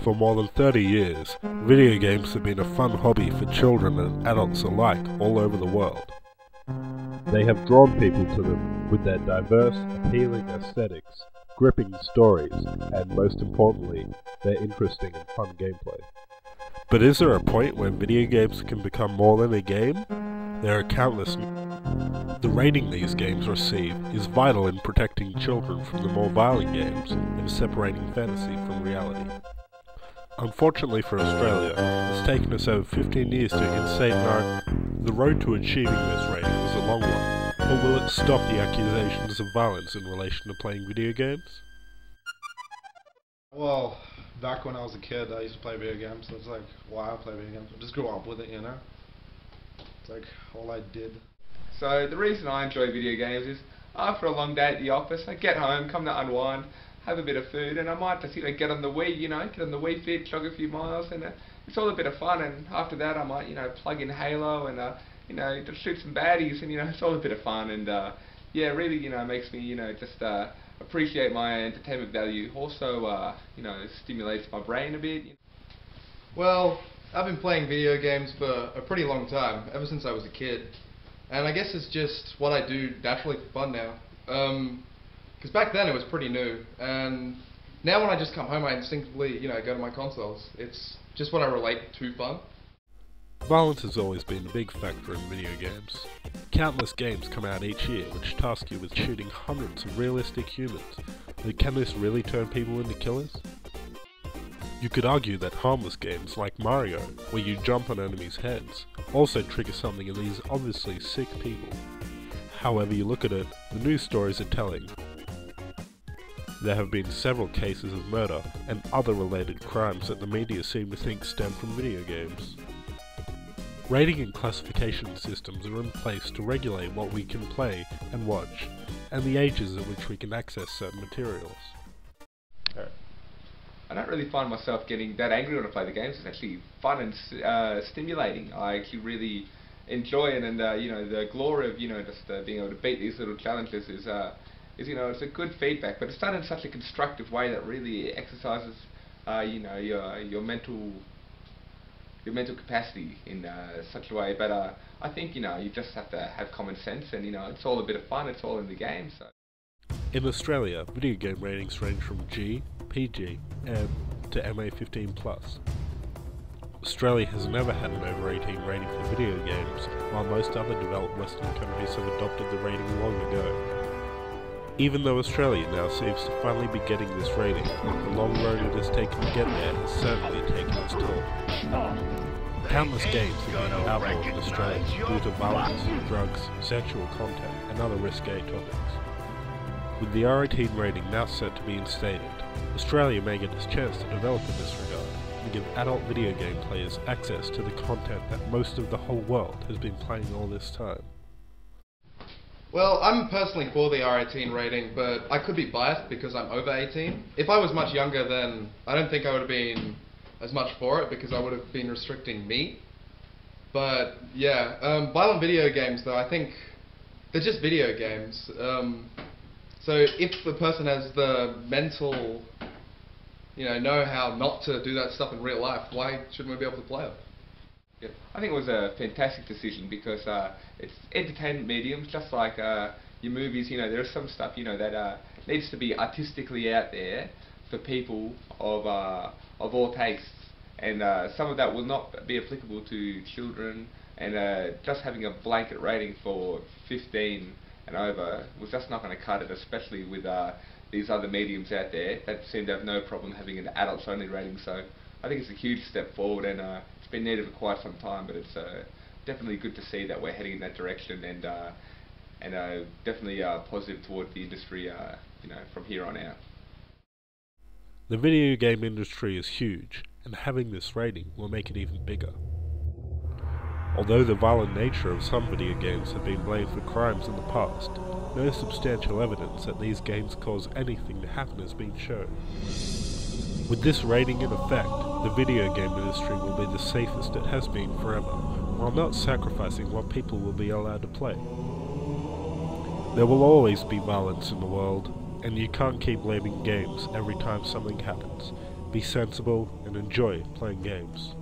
For more than 30 years, video games have been a fun hobby for children and adults alike all over the world. They have drawn people to them with their diverse, appealing aesthetics, gripping stories, and most importantly, their interesting and fun gameplay. But is there a point when video games can become more than a game? There are countless. The rating these games receive is vital in protecting children from the more violent games and separating fantasy from reality. Unfortunately for Australia, it's taken us over 15 years to instate the road to achieving this rating is a long one, but will it stop the accusations of violence in relation to playing video games? Well, back when I was a kid, I used to play video games. That's like why I play video games. I just grew up with it, you know. It's like all I did. So the reason I enjoy video games is after a long day at the office, I get home, come to unwind, have a bit of food, and I might just get on the Wii, get on the Wii Fit, jog a few miles, and it's all a bit of fun. And after that, I might plug in Halo and just shoot some baddies, and it's all a bit of fun. And yeah, really makes me just appreciate my entertainment value. Also stimulates my brain a bit. Well, I've been playing video games for a pretty long time, ever since I was a kid. And I guess it's just what I do naturally for fun now. Because back then it was pretty new, and now when I just come home I instinctively, go to my consoles. It's just what I relate to fun. Violence has always been a big factor in video games. Countless games come out each year which task you with shooting hundreds of realistic humans. But can this really turn people into killers? You could argue that harmless games like Mario, where you jump on enemies' heads, also trigger something in these obviously sick people. However you look at it, the news stories are telling. There have been several cases of murder and other related crimes that the media seem to think stem from video games. Rating and classification systems are in place to regulate what we can play and watch, and the ages at which we can access certain materials. I don't really find myself getting that angry when I play the games. It's actually fun and stimulating. I actually really enjoy it, and the glory of just being able to beat these little challenges is it's a good feedback. But it's done in such a constructive way that really exercises your mental capacity in such a way. But I think you just have to have common sense, and it's all a bit of fun. It's all in the game. So. In Australia, video game ratings range from G, PG, M to MA15+. Australia has never had an over 18 rating for video games, while most other developed Western countries have adopted the rating long ago. Even though Australia now seems to finally be getting this rating, the long road it has taken to get there has certainly taken its toll. Countless games have been outlawed in Australia due to violence, drugs, sexual content, and other risque topics. With the R18 rating now set to be instated, Australia may get its chance to develop in this regard and give adult video game players access to the content that most of the whole world has been playing all this time. Well, I'm personally for the R18 rating, but I could be biased because I'm over 18. If I was much younger, then I don't think I would have been as much for it because I would have been restricting me. But yeah, violent video games though, I think they're just video games. So if the person has the mental, know-how not to do that stuff in real life, why shouldn't we be able to play it? Yeah, I think it was a fantastic decision because it's entertainment mediums, just like your movies. There is some stuff that needs to be artistically out there for people of all tastes, and some of that will not be applicable to children. And just having a blanket rating for 15 and over was just not going to cut it, especially with these other mediums out there that seem to have no problem having an adults only rating. So I think it's a huge step forward, and it's been needed for quite some time, but it's definitely good to see that we're heading in that direction, and definitely positive towards the industry from here on out. The video game industry is huge, and having this rating will make it even bigger. Although the violent nature of some video games have been blamed for crimes in the past, no substantial evidence that these games cause anything to happen has been shown. With this rating in effect, the video game industry will be the safest it has been forever, while not sacrificing what people will be allowed to play. There will always be violence in the world, and you can't keep blaming games every time something happens. be sensible, and enjoy playing games.